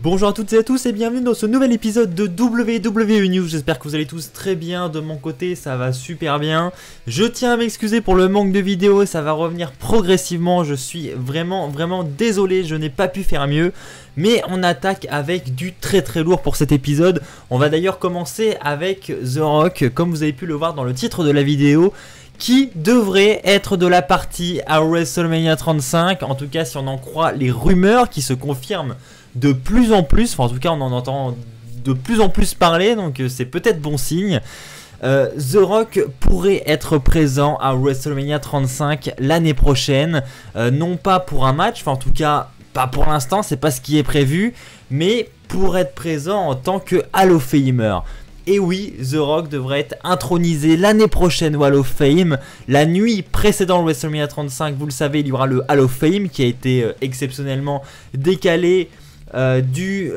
Bonjour à toutes et à tous et bienvenue dans ce nouvel épisode de WWE News. J'espère que vous allez tous très bien. De mon côté, ça va super bien. Je tiens à m'excuser pour le manque de vidéos, ça va revenir progressivement. Je suis vraiment désolé, je n'ai pas pu faire mieux. Mais on attaque avec du très lourd pour cet épisode. On va d'ailleurs commencer avec The Rock, comme vous avez pu le voir dans le titre de la vidéo, qui devrait être de la partie à WrestleMania 35. En tout cas, si on en croit les rumeurs qui se confirment de plus en plus, enfin en tout cas on en entend de plus en plus parler, donc c'est peut-être bon signe. The Rock pourrait être présent à WrestleMania 35 l'année prochaine, non pas pour un match, enfin en tout cas pas pour l'instant, c'est pas ce qui est prévu, mais pour être présent en tant que Hall of Famer. Et oui, The Rock devrait être intronisé l'année prochaine au Hall of Fame. La nuit précédant le WrestleMania 35, vous le savez, il y aura le Hall of Fame qui a été exceptionnellement décalé du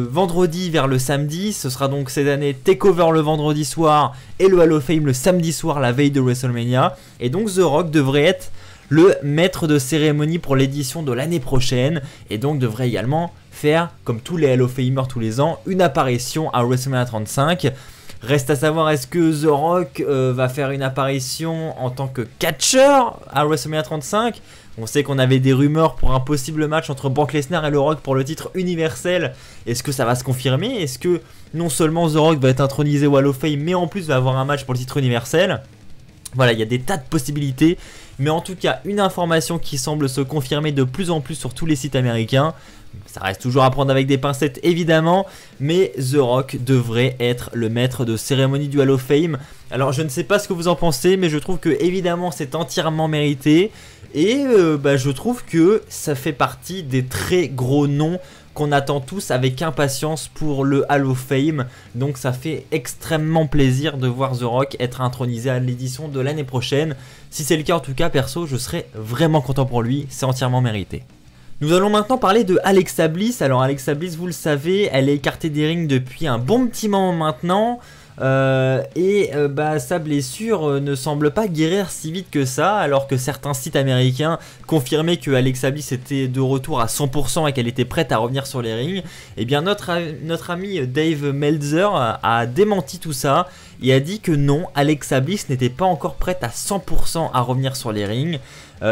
vendredi vers le samedi. Ce sera donc cette année Takeover le vendredi soir et le Hall of Fame le samedi soir, la veille de WrestleMania. Et donc The Rock devrait être le maître de cérémonie pour l'édition de l'année prochaine et donc devrait également faire, comme tous les Hall of Famers tous les ans, une apparition à WrestleMania 35. Reste à savoir, est-ce que The Rock va faire une apparition en tant que catcheur à WrestleMania 35? On sait qu'on avait des rumeurs pour un possible match entre Brock Lesnar et The Rock pour le titre universel. Est-ce que ça va se confirmer? Est-ce que non seulement The Rock va être intronisé au Hall of Fame, mais en plus va avoir un match pour le titre universel? Voilà, il y a des tas de possibilités. Mais en tout cas, une information qui semble se confirmer de plus en plus sur tous les sites américains. Ça reste toujours à prendre avec des pincettes évidemment, mais The Rock devrait être le maître de cérémonie du Hall of Fame. Alors je ne sais pas ce que vous en pensez, mais je trouve que évidemment c'est entièrement mérité. Et je trouve que ça fait partie des très gros noms qu'on attend tous avec impatience pour le Hall of Fame. Donc ça fait extrêmement plaisir de voir The Rock être intronisé à l'édition de l'année prochaine. Si c'est le cas en tout cas, perso, je serais vraiment content pour lui, c'est entièrement mérité. Nous allons maintenant parler de Alexa Bliss. Alors Alexa Bliss, vous le savez, elle est écartée des rings depuis un bon petit moment maintenant. Sa blessure ne semble pas guérir si vite que ça, alors que certains sites américains confirmaient que Alexa Bliss était de retour à 100% et qu'elle était prête à revenir sur les rings. Et bien notre ami Dave Meltzer a démenti tout ça et a dit que non, Alexa Bliss n'était pas encore prête à 100% à revenir sur les rings.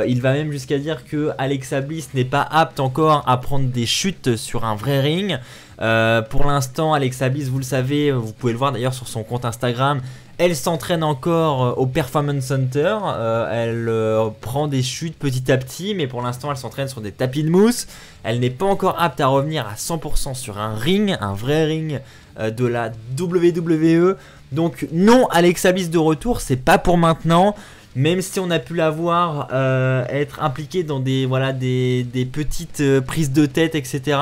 Il va même jusqu'à dire que Alexa Bliss n'est pas apte encore à prendre des chutes sur un vrai ring. Pour l'instant, Alexa Bliss, vous le savez, vous pouvez le voir d'ailleurs sur son compte Instagram, elle s'entraîne encore au Performance Center. Elle prend des chutes petit à petit, mais pour l'instant elle s'entraîne sur des tapis de mousse. Elle n'est pas encore apte à revenir à 100% sur un ring, un vrai ring de la WWE. Donc non, Alexa Bliss de retour, c'est pas pour maintenant. Même si on a pu la voir être impliquée dans des petites prises de tête, etc.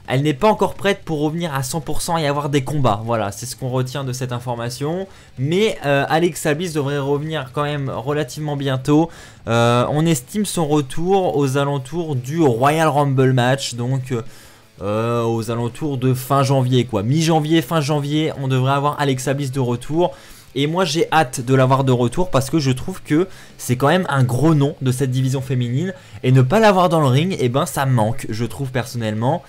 Elle n'est pas encore prête pour revenir à 100% et avoir des combats. Voilà, c'est ce qu'on retient de cette information. Mais Alexa Bliss devrait revenir quand même relativement bientôt. On estime son retour aux alentours du Royal Rumble match. Donc aux alentours de fin janvier, quoi. Mi-janvier, fin janvier, on devrait avoir Alexa Bliss de retour. Et moi j'ai hâte de l'avoir de retour parce que je trouve que c'est quand même un gros nom de cette division féminine. Et ne pas l'avoir dans le ring, eh ben ça manque, je trouve personnellement.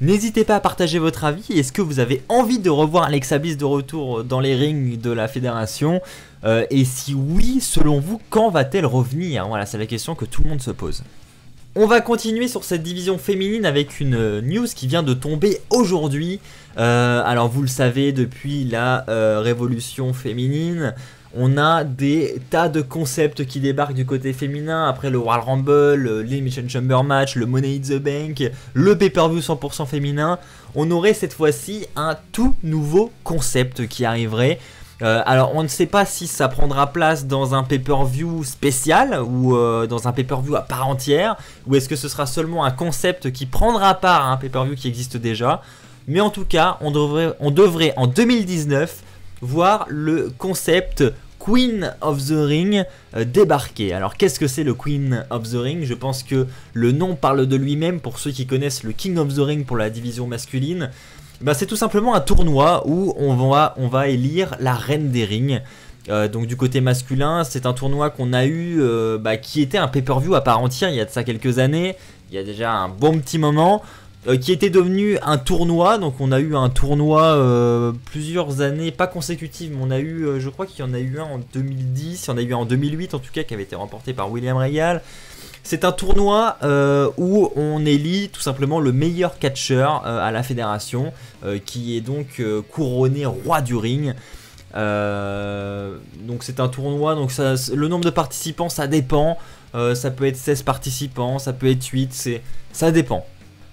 N'hésitez pas à partager votre avis. Est-ce que vous avez envie de revoir Alexa Bliss de retour dans les rings de la fédération? Et si oui, selon vous, quand va-t-elle revenir? Voilà, c'est la question que tout le monde se pose. On va continuer sur cette division féminine avec une news qui vient de tomber aujourd'hui. Alors vous le savez, depuis la révolution féminine, on a des tas de concepts qui débarquent du côté féminin. Après le Royal Rumble, l'Elimination Chamber match, le Money in the Bank, le pay-per-view 100% féminin. On aurait cette fois-ci un tout nouveau concept qui arriverait. Alors on ne sait pas si ça prendra place dans un pay-per-view spécial ou dans un pay-per-view à part entière, ou est-ce que ce sera seulement un concept qui prendra part à un pay-per-view qui existe déjà. Mais en tout cas, on devrait en 2019 voir le concept Queen of the Ring débarquer. Alors qu'est-ce que c'est le Queen of the Ring? Je pense que le nom parle de lui-même pour ceux qui connaissent le King of the Ring pour la division masculine. C'est tout simplement un tournoi où on va élire la reine des rings. Donc du côté masculin, c'est un tournoi qu'on a eu, qui était un pay-per-view à part entière il y a de ça quelques années, il y a déjà un bon petit moment. qui était devenu un tournoi. Donc on a eu un tournoi plusieurs années, pas consécutives, mais on a eu, je crois qu'il y en a eu un en 2010, il y en a eu un en 2008 en tout cas, qui avait été remporté par William Regal. C'est un tournoi où on élit tout simplement le meilleur catcheur à la fédération, qui est donc couronné roi du ring. Donc c'est un tournoi, donc ça, le nombre de participants ça dépend, ça peut être 16 participants, ça peut être 8, ça dépend.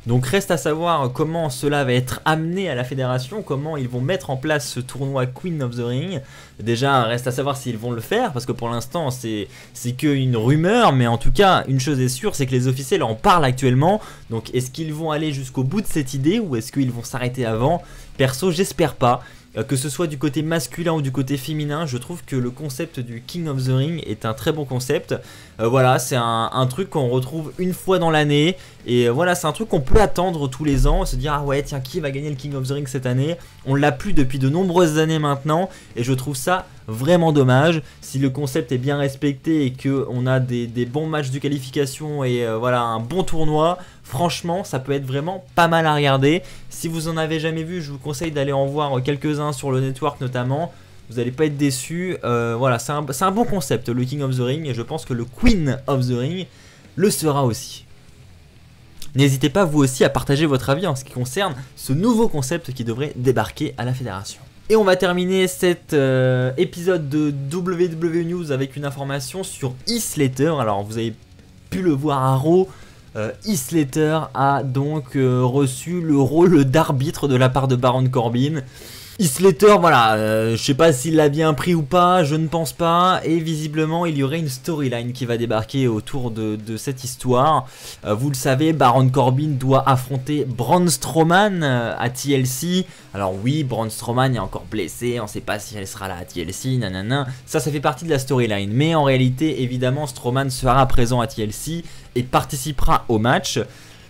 Donc reste à savoir comment cela va être amené à la fédération, comment ils vont mettre en place ce tournoi Queen of the Ring. Déjà reste à savoir s'ils vont le faire, parce que pour l'instant c'est qu'une rumeur, mais en tout cas une chose est sûre, c'est que les officiels en parlent actuellement. Donc est-ce qu'ils vont aller jusqu'au bout de cette idée ou est-ce qu'ils vont s'arrêter avant? Perso j'espère pas. Que ce soit du côté masculin ou du côté féminin, je trouve que le concept du King of the Ring est un très bon concept. Voilà, c'est un truc qu'on retrouve une fois dans l'année. Et voilà, c'est un truc qu'on peut attendre tous les ans. Se dire, ah ouais, tiens, qui va gagner le King of the Ring cette année? On l'a plus depuis de nombreuses années maintenant. Et je trouve ça vraiment dommage. Si le concept est bien respecté et qu'on a des bons matchs de qualification et voilà, un bon tournoi, franchement, ça peut être vraiment pas mal à regarder. Si vous en avez jamais vu, je vous conseille d'aller en voir quelques-uns sur le network notamment. Vous n'allez pas être déçus. Voilà, c'est un bon concept, le King of the Ring. Et je pense que le Queen of the Ring le sera aussi. N'hésitez pas vous aussi à partager votre avis en ce qui concerne ce nouveau concept qui devrait débarquer à la fédération. Et on va terminer cet épisode de WWE News avec une information sur Heath Slater. Alors vous avez pu le voir à Raw. Heath Slater a donc reçu le rôle d'arbitre de la part de Baron Corbin. Heath Slater, voilà, je sais pas s'il l'a bien pris ou pas, je ne pense pas. Et visiblement, il y aurait une storyline qui va débarquer autour de cette histoire. Vous le savez, Baron Corbin doit affronter Braun Strowman à TLC. Alors oui, Braun Strowman est encore blessé, on ne sait pas si elle sera là à TLC, nanana. Ça fait partie de la storyline. Mais en réalité, évidemment, Strowman sera présent à TLC et participera au match.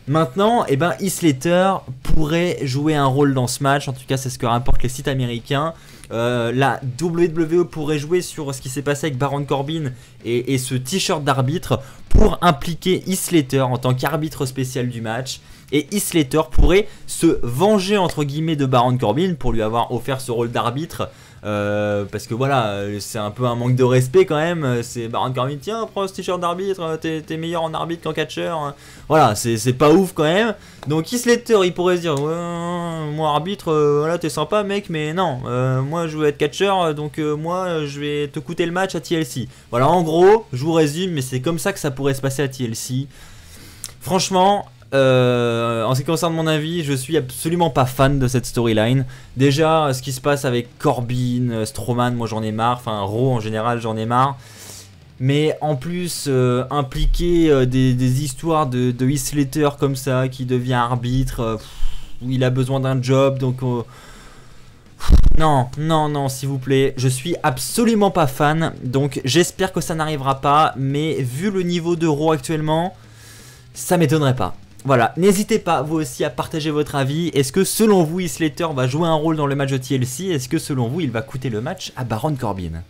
Maintenant, eh ben, Heath Slater pourrait jouer un rôle dans ce match, en tout cas c'est ce que rapportent les sites américains. La WWE pourrait jouer sur ce qui s'est passé avec Baron Corbin et ce t-shirt d'arbitre pour impliquer Heath Slater en tant qu'arbitre spécial du match. Et Heath Slater pourrait se venger entre guillemets de Baron Corbin pour lui avoir offert ce rôle d'arbitre. Parce que voilà, c'est un peu un manque de respect quand même. C'est Baron Corbin, tiens, prends ce t-shirt d'arbitre, t'es meilleur en arbitre qu'en catcheur. Voilà, c'est pas ouf quand même. Donc Heath Slater, il pourrait se dire, ouais, moi arbitre, voilà, t'es sympa mec, mais non, moi je veux être catcheur, donc moi je vais te coûter le match à TLC. Voilà, en gros, je vous résume, mais c'est comme ça que ça pourrait se passer à TLC. Franchement, en ce qui concerne mon avis, je suis absolument pas fan de cette storyline. Déjà, ce qui se passe avec Corbin, Strowman, moi j'en ai marre. Enfin, Raw en général, j'en ai marre. Mais en plus, impliquer des histoires de Heath Slater comme ça, qui devient arbitre, où il a besoin d'un job, donc... non, non, non, s'il vous plaît, je suis absolument pas fan. Donc j'espère que ça n'arrivera pas. Mais vu le niveau de Raw actuellement, ça m'étonnerait pas. Voilà, n'hésitez pas vous aussi à partager votre avis. Est-ce que selon vous Heath Slater va jouer un rôle dans le match de TLC? Est-ce que selon vous il va coûter le match à Baron Corbin?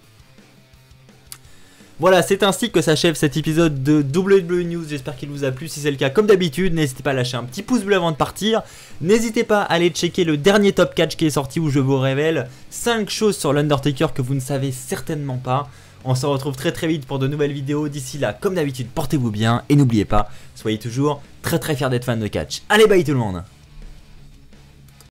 Voilà, c'est ainsi que s'achève cet épisode de WWE News. J'espère qu'il vous a plu. Si c'est le cas, comme d'habitude, n'hésitez pas à lâcher un petit pouce bleu avant de partir. N'hésitez pas à aller checker le dernier Top Catch qui est sorti, où je vous révèle 5 choses sur l'Undertaker que vous ne savez certainement pas. On se retrouve très vite pour de nouvelles vidéos. D'ici là, comme d'habitude, portez-vous bien et n'oubliez pas, soyez toujours très fiers d'être fan de catch. Allez, bye tout le monde!